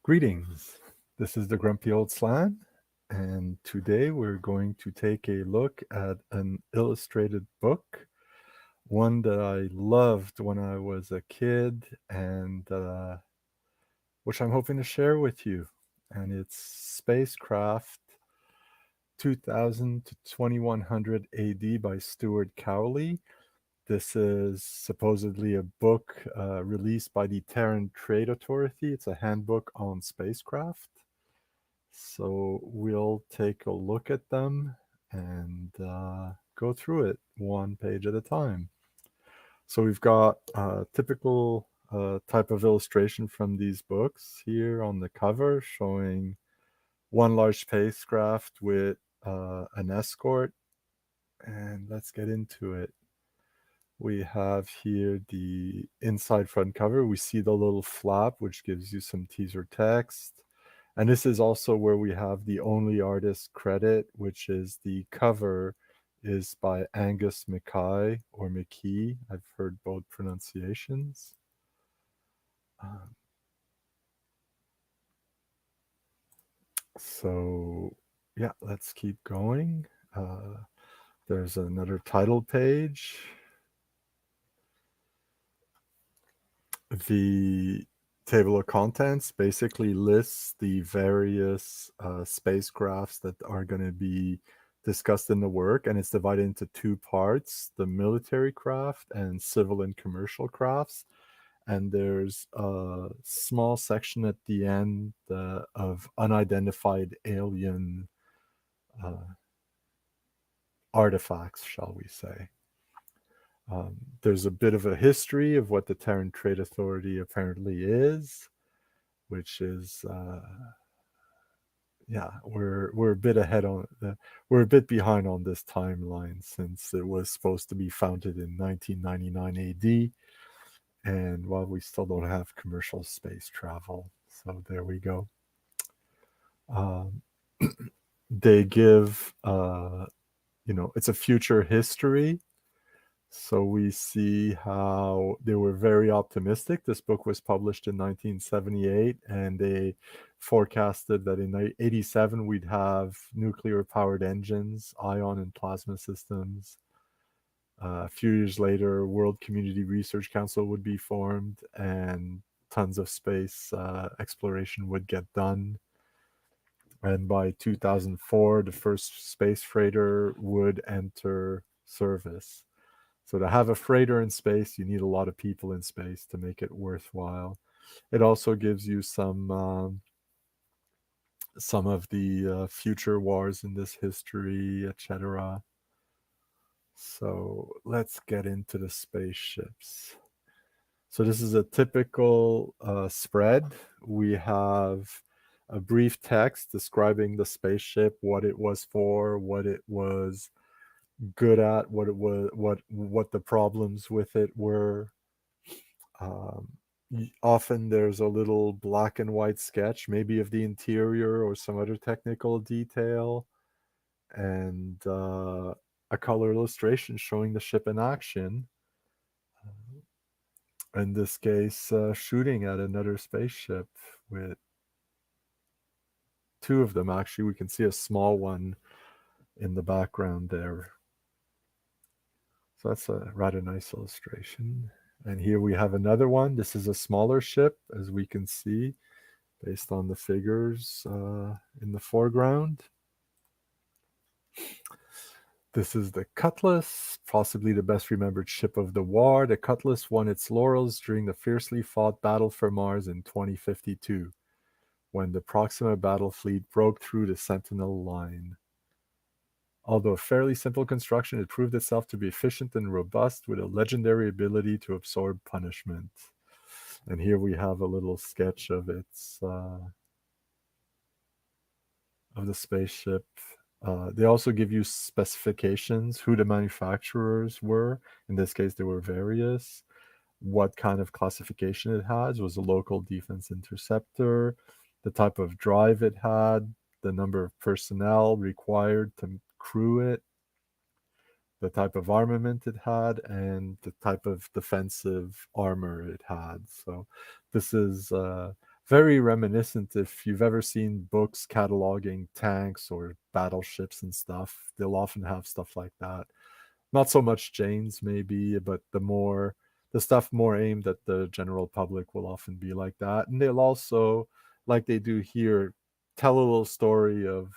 Greetings. This is the Grumpy Old Slan, and today we're going to take a look at an illustrated book, one that I loved when I was a kid, and which I'm hoping to share with you. And it's Spacecraft 2000 to 2100 AD by Stewart Cowley. This is supposedly a book released by the Terran Trade Authority. It's a handbook on spacecraft. So we'll take a look at them and go through it one page at a time. So we've got a typical type of illustration from these books here on the cover, showing one large spacecraft with an escort. And let's get into it. We have here the inside front cover. We see the little flap, which gives you some teaser text. And this is also where we have the only artist credit, which is the cover is by Angus Mackay or McKee. I've heard both pronunciations. So yeah, let's keep going. There's another title page. The table of contents basically lists the various spacecrafts that are going to be discussed in the work, and it's divided into two parts: the military craft and civil and commercial crafts. And there's a small section at the end of unidentified alien artifacts, shall we say. There's a bit of a history of what the Terran Trade Authority apparently is, which is we're a bit ahead on we're a bit behind on this timeline, since it was supposed to be founded in 1999 AD, and while we still don't have commercial space travel. So there we go. They give it's a future history. So we see how they were very optimistic. This book was published in 1978, and they forecasted that in 87 we'd have nuclear-powered engines, ion and plasma systems. A few years later, World Community Research Council would be formed, and tons of space exploration would get done. And by 2004, the first space freighter would enter service. So to have a freighter in space, you need a lot of people in space to make it worthwhile. It also gives you some of the future wars in this history, etc. So let's get into the spaceships. So this is a typical spread. We have a brief text describing the spaceship, what it was for, what it was good at, what it was, what the problems with it were. Often there's a little black and white sketch, maybe of the interior or some other technical detail, and a color illustration showing the ship in action. In this case, shooting at another spaceship with two of them. Actually, we can see a small one in the background there. So that's a rather nice illustration. And here we have another one. This is a smaller ship, as we can see, based on the figures in the foreground. This is the Cutlass, possibly the best remembered ship of the war. The Cutlass won its laurels during the fiercely fought Battle for Mars in 2052, when the Proxima battle fleet broke through the Sentinel line. Although a fairly simple construction, it proved itself to be efficient and robust, with a legendary ability to absorb punishment. And here we have a little sketch of its of the spaceship. They also give you specifications, who the manufacturers were. In this case, there were various. What kind of classification it has. Was a local defense interceptor. The type of drive it had. The number of personnel required to crew it. The type of armament it had, and the type of defensive armor it had. So this is very reminiscent. If you've ever seen books cataloging tanks or battleships and stuff, they'll often have stuff like that. Not so much Jane's maybe, but the stuff more aimed at the general public will often be like that. And they'll also, like they do here, tell a little story of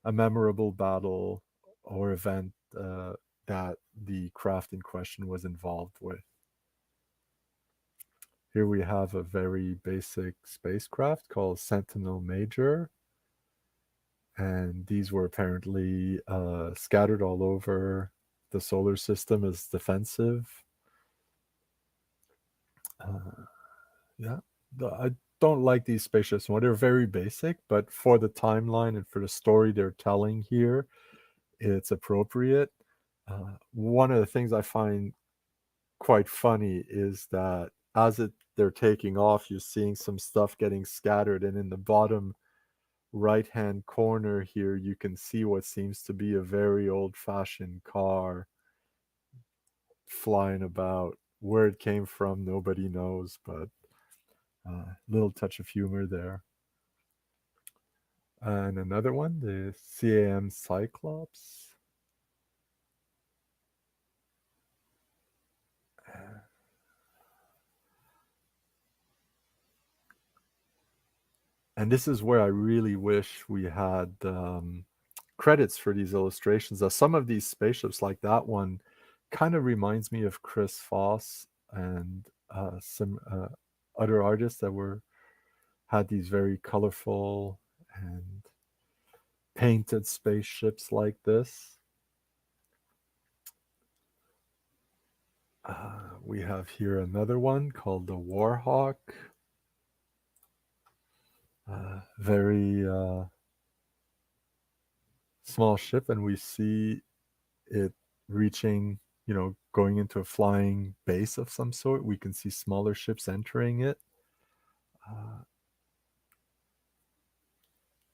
a memorable battle or event that the craft in question was involved with. Here we have a very basic spacecraft called Sentinel Major, and these were apparently scattered all over the solar system as defensive. Yeah, I don't like these spaceships. Well, they're very basic, but for the timeline and for the story they're telling here, it's appropriate. One of the things I find quite funny is that they're taking off, you're seeing some stuff getting scattered, and in the bottom right hand corner here, you can see what seems to be a very old fashioned car flying about. Where it came from, nobody knows, but little touch of humor there. And another one, the CAM Cyclops. And this is where I really wish we had credits for these illustrations. Some of these spaceships, like that one, kind of reminds me of Chris Foss and some other artists that had these very colorful and painted spaceships like this. We have here another one called the Warhawk. Very small ship, and we see it reaching, going into a flying base of some sort. We can see smaller ships entering it.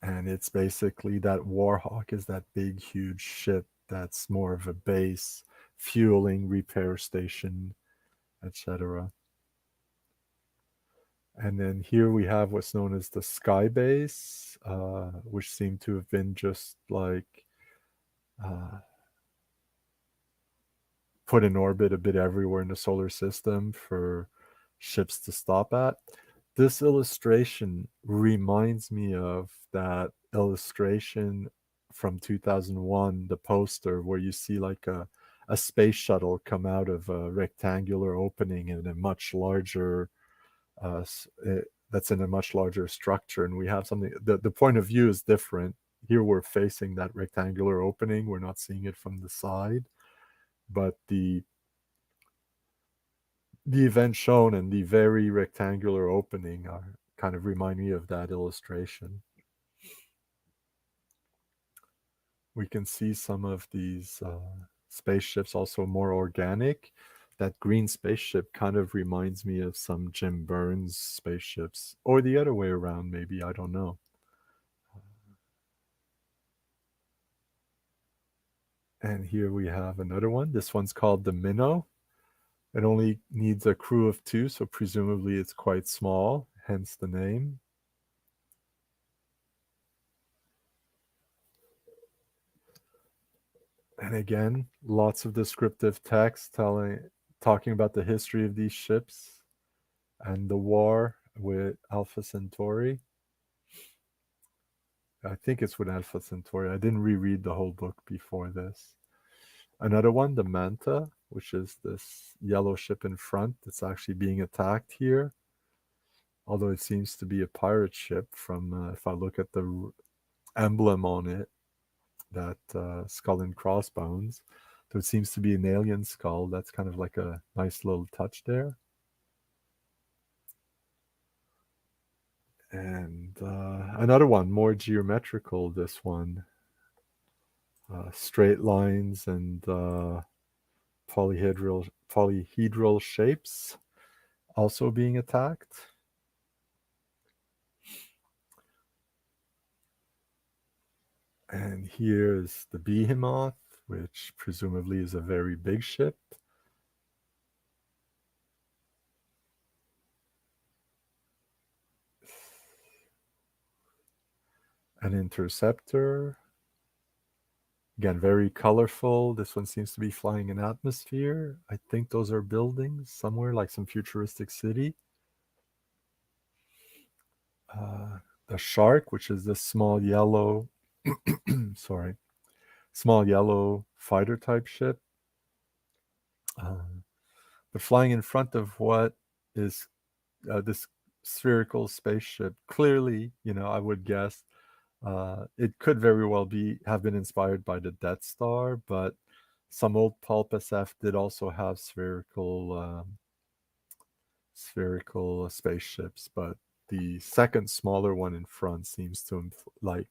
And it's basically that Warhawk is that big, huge ship that's more of a base, fueling, repair station, etc. And then here we have what's known as the Sky Base, which seemed to have been just like put in orbit a bit everywhere in the solar system for ships to stop at. This illustration reminds me of that illustration from 2001, the poster where you see like a space shuttle come out of a rectangular opening in a much larger that's in a much larger structure, and we have something. The point of view is different. Here we're facing that rectangular opening. We're not seeing it from the side, but the event shown and the very rectangular opening are kind of remind me of that illustration. We can see some of these spaceships also more organic. That green spaceship kind of reminds me of some Jim Burns spaceships, or the other way around, maybe, I don't know. And here we have another one. This one's called the Minnow. It only needs a crew of 2, so presumably it's quite small, hence the name. And again, lots of descriptive text talking about the history of these ships and the war with Alpha Centauri. I think it's with Alpha Centauri. I didn't reread the whole book before this. Another one, the Manta, which is this yellow ship in front that's actually being attacked here. Although it seems to be a pirate ship from, if I look at the emblem on it, that skull and crossbones. So it seems to be an alien skull. That's kind of like a nice little touch there. And another one, more geometrical, this one. Straight lines and polyhedral shapes also being attacked. And here's the Behemoth, which presumably is a very big ship. an interceptor. Again, very colorful. This one seems to be flying an atmosphere. I think those are buildings somewhere, like some futuristic city. The Shark, which is this small yellow, sorry, small yellow fighter type ship. But flying in front of what is this spherical spaceship. Clearly, I would guess it could very well have been inspired by the Death Star, but some old pulp SF did also have spherical spaceships, but the second smaller one in front seems to like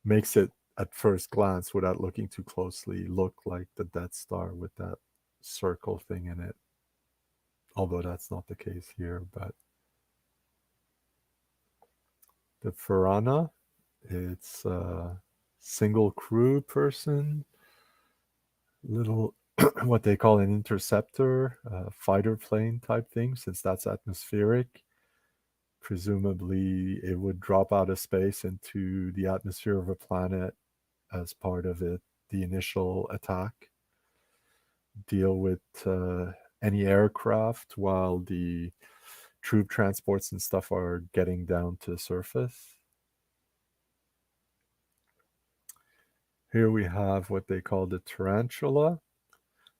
makes it at first glance, without looking too closely, look like the Death Star with that circle thing in it. Although that's not the case here, but the Piranha, it's a single crew person, little what they call an interceptor, fighter plane type thing, since that's atmospheric. Presumably, it would drop out of space into the atmosphere of a planet as part of the initial attack. Deal with any aircraft while the troop transports and stuff are getting down to the surface. Here we have what they call the tarantula,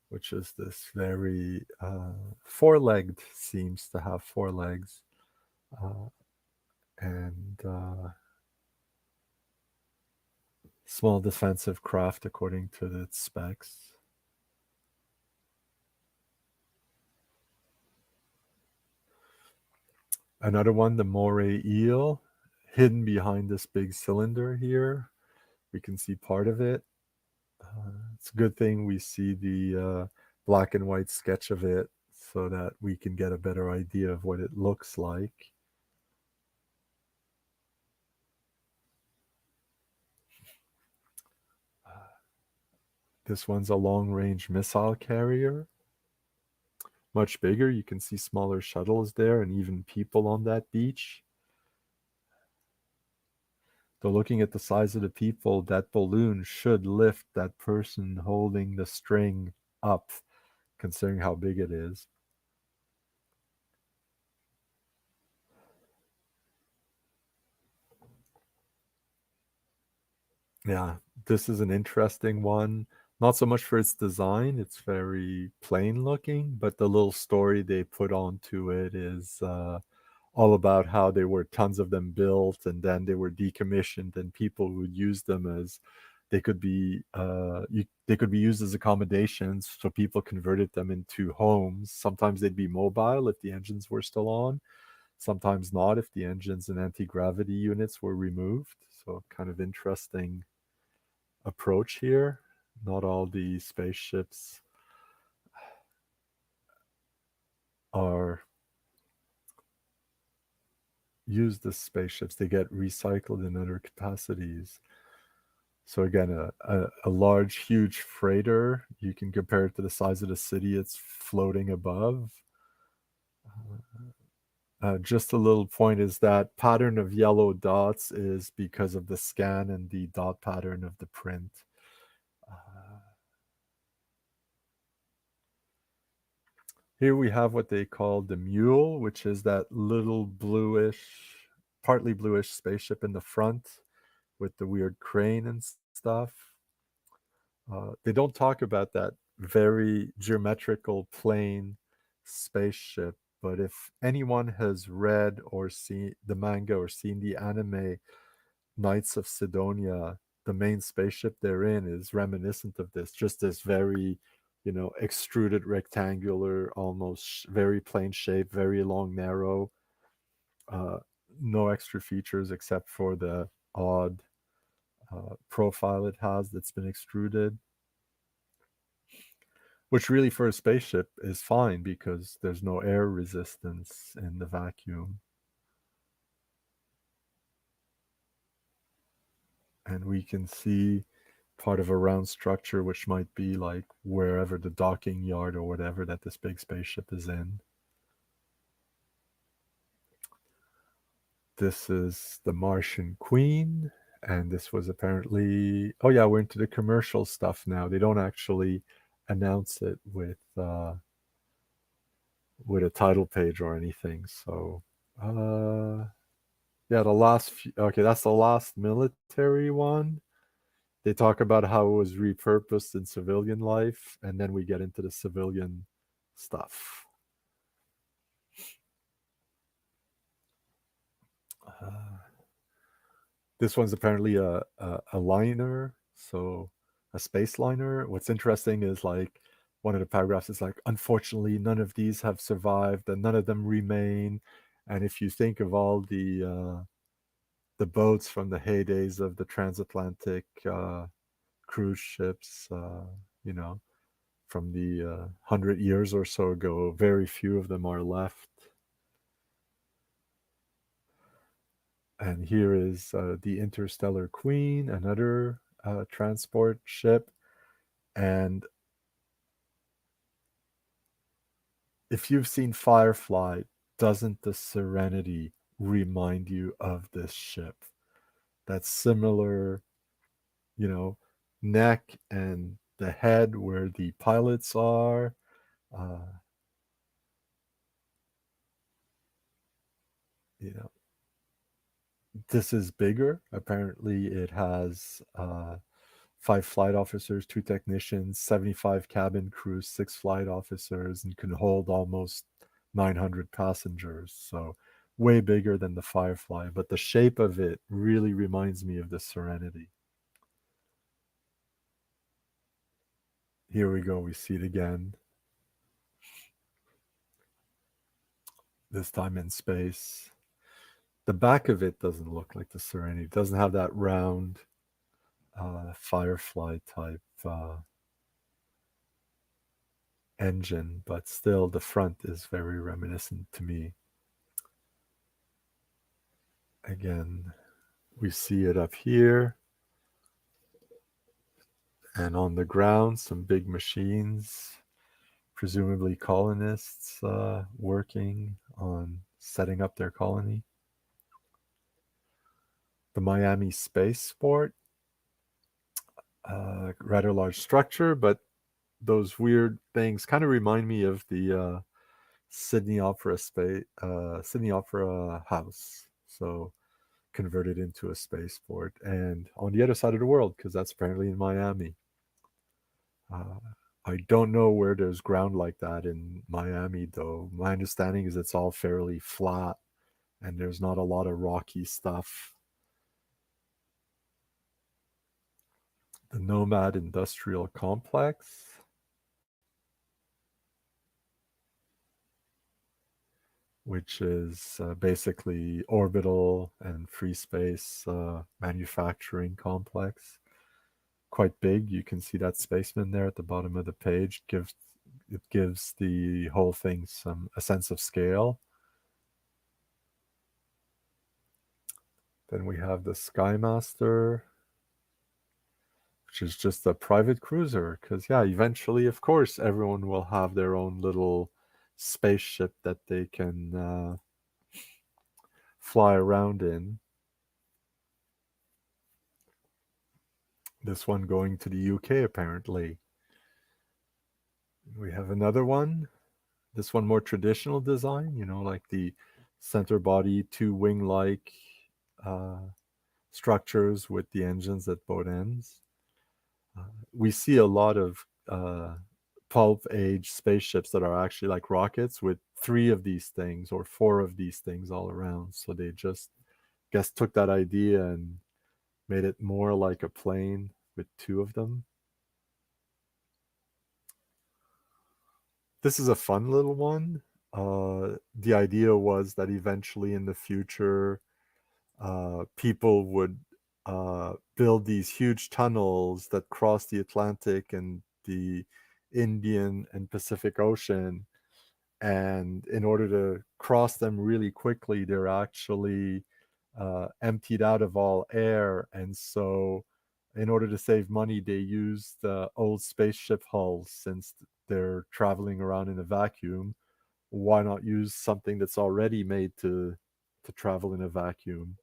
which is this very four-legged, seems to have four legs, and small defensive craft according to its specs. Another one, the moray eel, hidden behind this big cylinder here. We can see part of it. It's a good thing we see the black and white sketch of it so that we can get a better idea of what it looks like. This one's a long-range missile carrier. Much bigger. You can see smaller shuttles there and even people on that beach. Though looking at the size of the people, that balloon should lift that person holding the string up, considering how big it is. Yeah, this is an interesting one. Not so much for its design, it's very plain looking, but the little story they put onto it is all about how there were tons of them built and then they were decommissioned and people would use them as they could be used as accommodations, so people converted them into homes. Sometimes they'd be mobile if the engines were still on, sometimes not if the engines and anti-gravity units were removed. So kind of interesting approach here. Not all the spaceships are used as spaceships. They get recycled in other capacities. So again, a large, huge freighter. You can compare it to the size of the city it's floating above. Just a little point is that pattern of yellow dots is because of the scan and the dot pattern of the print. Here we have what they call the mule, which is that little bluish, partly bluish spaceship in the front with the weird crane and stuff. They don't talk about that very geometrical plane spaceship, but if anyone has read or seen the manga or seen the anime Knights of Sidonia, the main spaceship they're in is reminiscent of this, just this very, extruded rectangular, almost very plain shape, very long, narrow, uh, no extra features except for the odd profile it has that's been extruded, which really for a spaceship is fine because there's no air resistance in the vacuum. And we can see part of a round structure, which might be like wherever the docking yard or whatever that this big spaceship is in. This is the Martian Queen, And this was apparently, oh yeah, we're into the commercial stuff now. They don't actually announce it with a title page or anything. So, yeah, the last few, okay, that's the last military one. They talk about how it was repurposed in civilian life, and then we get into the civilian stuff. Uh, this one's apparently a liner, so a space liner. What's interesting is like one of the paragraphs is like, unfortunately, none of these have survived, and none of them remain. And if you think of all the boats from the heydays of the transatlantic cruise ships, you know, from the 100 years or so ago, very few of them are left. And here is the Interstellar Queen, another transport ship. And if you've seen Firefly, doesn't the Serenity remind you of this ship? That similar, you know, neck and the head where the pilots are. Uh, you know, this is bigger. Apparently, it has 5 flight officers, 2 technicians, 75 cabin crews, 6 flight officers, and can hold almost 900 passengers. So, way bigger than the Firefly. But the shape of it really reminds me of the Serenity. Here we go. We see it again. This time in space. The back of it doesn't look like the Serenity. It doesn't have that round Firefly type engine, but still the front is very reminiscent to me. Again, we see it up here, and on the ground, some big machines, presumably colonists working on setting up their colony. The Miami spaceport, rather large structure, but those weird things kind of remind me of the Sydney Opera House. So converted into a spaceport, and on the other side of the world, because that's apparently in Miami. Uh, I don't know where there's ground like that in Miami, though. My understanding is it's all fairly flat and there's not a lot of rocky stuff. The Nomad Industrial Complex, which is basically orbital and free space manufacturing complex. Quite big. You can see that spaceman there at the bottom of the page. It gives the whole thing a sense of scale. Then we have the Skymaster, which is just a private cruiser. Because yeah, eventually, of course, everyone will have their own little spaceship that they can fly around in. This one going to the UK apparently. We have another one. This one more traditional design, like the center body, 2 wing-like uh, structures with the engines at both ends. We see a lot of pulp age spaceships that are actually like rockets with 3 of these things or 4 of these things all around. So they just took that idea and made it more like a plane with 2 of them. This is a fun little one. The idea was that eventually in the future, people would build these huge tunnels that cross the Atlantic and the Indian and Pacific Ocean. And in order to cross them really quickly, they're actually emptied out of all air. And so, in order to save money, they used old spaceship hulls since they're traveling around in a vacuum. Why not use something that's already made to travel in a vacuum?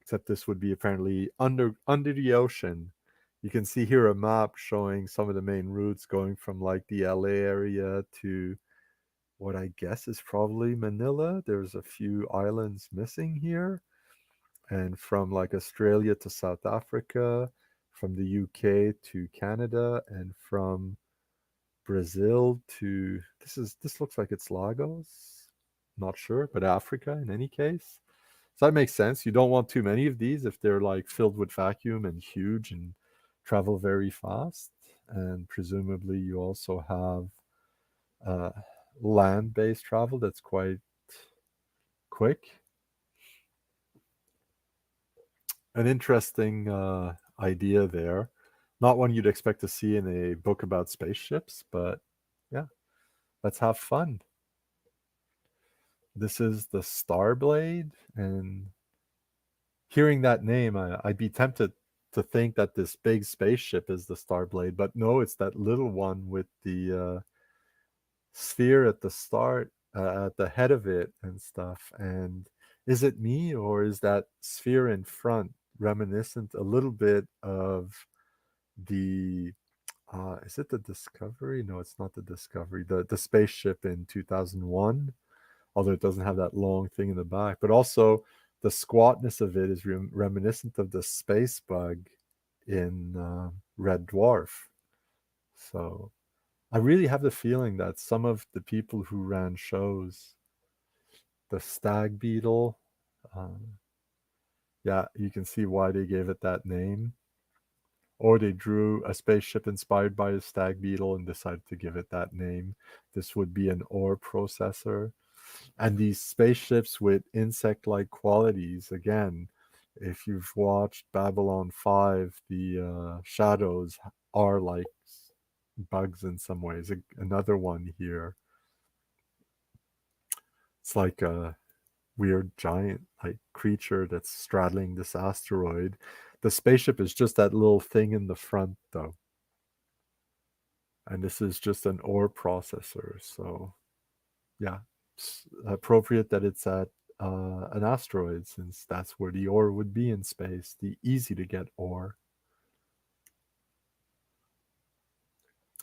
except this would be apparently under the ocean. You can see here a map showing some of the main routes going from like the LA area to what I guess is probably Manila. There's a few islands missing here, and from like Australia to South Africa, from the UK to Canada, and from Brazil to this looks like it's Lagos. Not sure, but Africa in any case. So that makes sense. You don't want too many of these if they're like filled with vacuum and huge and travel very fast. And presumably you also have land-based travel that's quite quick. An interesting idea there. Not one you'd expect to see in a book about spaceships, but yeah, let's have fun. This is the Starblade, and hearing that name, I'd be tempted to think that this big spaceship is the Starblade, but no, it's that little one with the sphere at the start, at the head of it and stuff. And is it me, or is that sphere in front reminiscent a little bit of the is it the Discovery? No, it's not the Discovery. The spaceship in 2001, although it doesn't have that long thing in the back. But also the squatness of it is reminiscent of the space bug in Red Dwarf. So I really have the feeling that some of the people who ran shows, the Stag Beetle, yeah, you can see why they gave it that name. Or they drew a spaceship inspired by a stag beetle and decided to give it that name. This would be an ore processor. And these spaceships with insect-like qualities, again, if you've watched Babylon 5, the shadows are like bugs in some ways. Another one here. It's like a weird giant like creature that's straddling this asteroid. The spaceship is just that little thing in the front, though. And this is just an ore processor. So, yeah, it's appropriate that it's at an asteroid, since that's where the ore would be in space, the easy to get ore.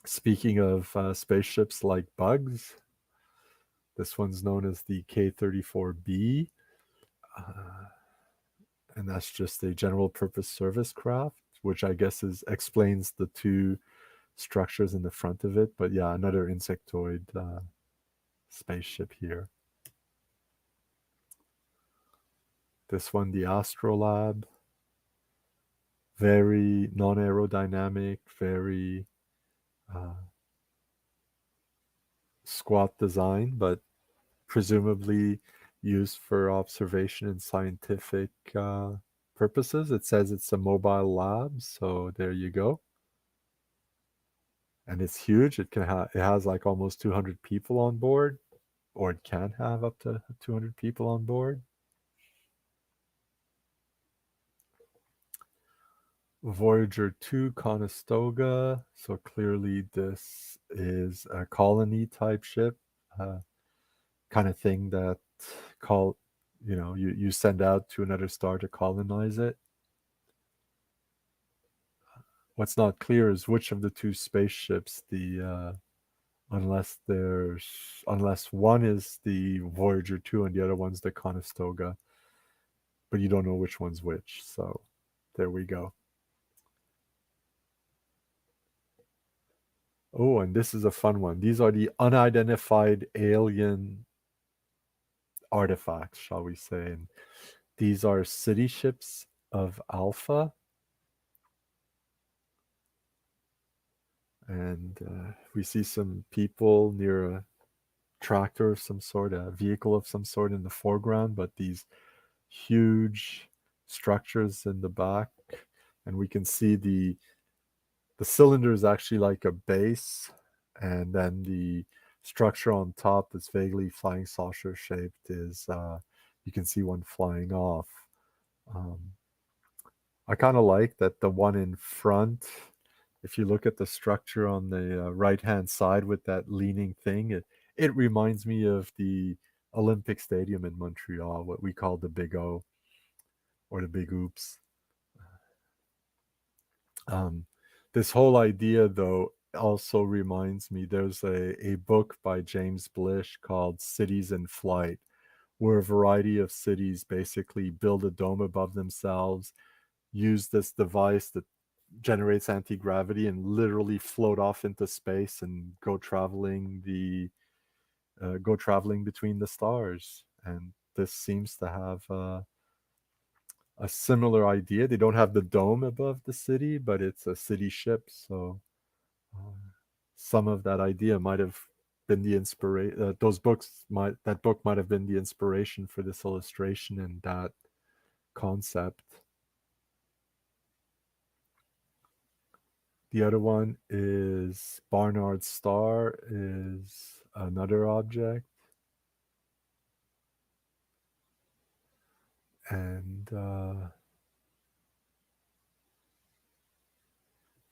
Speaking of spaceships like bugs, this one's known as the K-34B, and that's just a general purpose service craft, which I guess explains the two structures in the front of it. But yeah, another insectoid spaceship here. This one, the Astrolab, very non-aerodynamic, very squat design, but presumably used for observation and scientific purposes. It says it's a mobile lab, so there you go. And it's huge. It has like almost 200 people on board, or it can have up to 200 people on board. Voyager 2 Conestoga. So clearly this is a colony type ship, kind of thing that you send out to another star to colonize it. What's not clear is which of the two spaceships unless one is the Voyager 2 and the other one's the Conestoga, but you don't know which one's which. So there we go. Oh, and this is a fun one. These are the unidentified alien artifacts, shall we say. And these are city ships of Alpha. And we see some people near a tractor of some sort, a vehicle of some sort in the foreground, but these huge structures in the back. And we can see the cylinder is actually like a base, and then the structure on top that's vaguely flying saucer shaped is you can see one flying off. I kind of like that the one in front, if you look at the structure on the right hand side with that leaning thing, it reminds me of the Olympic Stadium in Montreal, what we call the Big O, or the big oops. This whole idea, though, also reminds me there's a book by James Blish called Cities in Flight, where a variety of cities basically build a dome above themselves, use this device that generates anti-gravity and literally float off into space and go traveling between the stars. And this seems to have a similar idea. They don't have the dome above the city, but it's a city ship, so some of that idea might have been the inspiration. That book might have been the inspiration for this illustration and that concept. The other one is Barnard's Star, is another object. And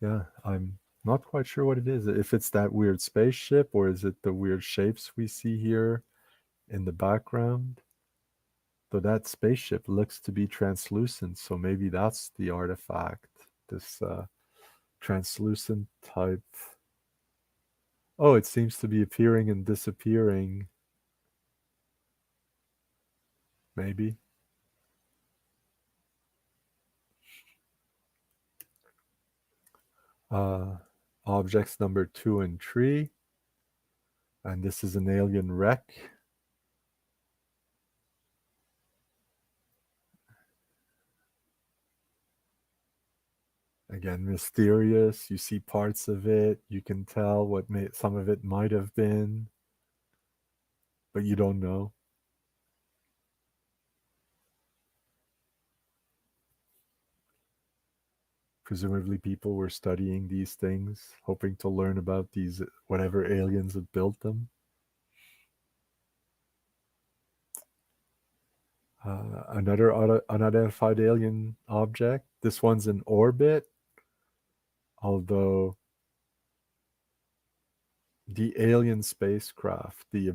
yeah, I'm not quite sure what it is. If it's that weird spaceship, or is it the weird shapes we see here in the background? Though that spaceship looks to be translucent, so maybe that's the artifact. This translucent type. Oh, it seems to be appearing and disappearing. Maybe. Objects number 2 and 3. And this is an alien wreck. Again, mysterious. You see parts of it. You can tell what some of it might have been, but you don't know. Presumably people were studying these things, hoping to learn about these, whatever aliens had built them. Another unidentified alien object. This one's in orbit, although the alien spacecraft, the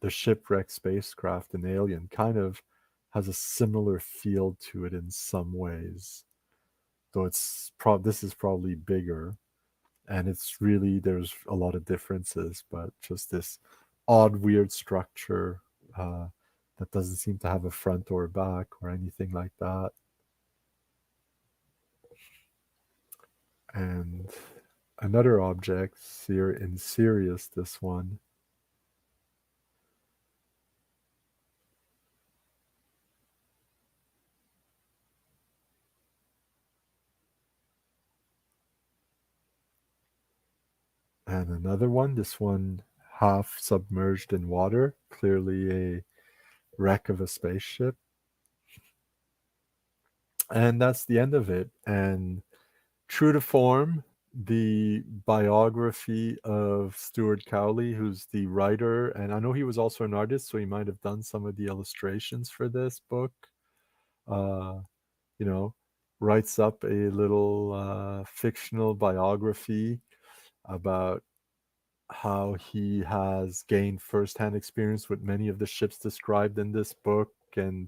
shipwrecked spacecraft in Alien, kind of has a similar feel to it in some ways. Though this is probably bigger, and there's a lot of differences, but just this odd, weird structure that doesn't seem to have a front or a back or anything like that. And another object here in Sirius, this one. And another one, this one half submerged in water, clearly a wreck of a spaceship. And that's the end of it. And true to form, the biography of Stewart Cowley, who's the writer, and I know he was also an artist, so he might have done some of the illustrations for this book. Uh, you know, writes up a little fictional biography about how he has gained firsthand experience with many of the ships described in this book, and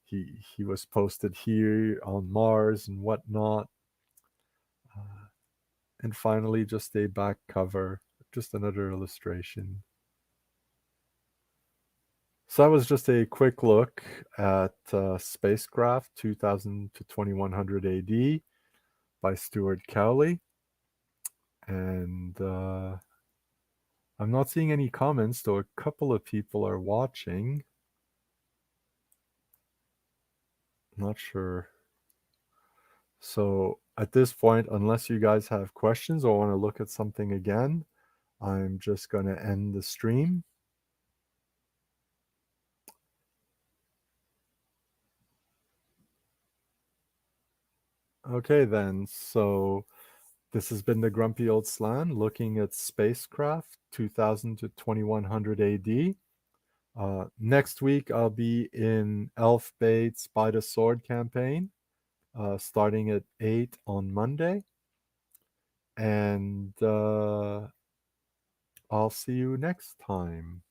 he was posted here on Mars and whatnot. And finally, just a back cover, just another illustration. So that was just a quick look at Spacecraft 2000 to 2100 AD by Stewart Cowley. And I'm not seeing any comments, though a couple of people are watching. Not sure. So at this point, unless you guys have questions or want to look at something again, I'm just going to end the stream. Okay, then. So this has been the Grumpy Old Slan looking at Spacecraft 2000 to 2100 AD. Next week, I'll be in Elfbait's By the Sword campaign, starting at 8 on Monday. And I'll see you next time.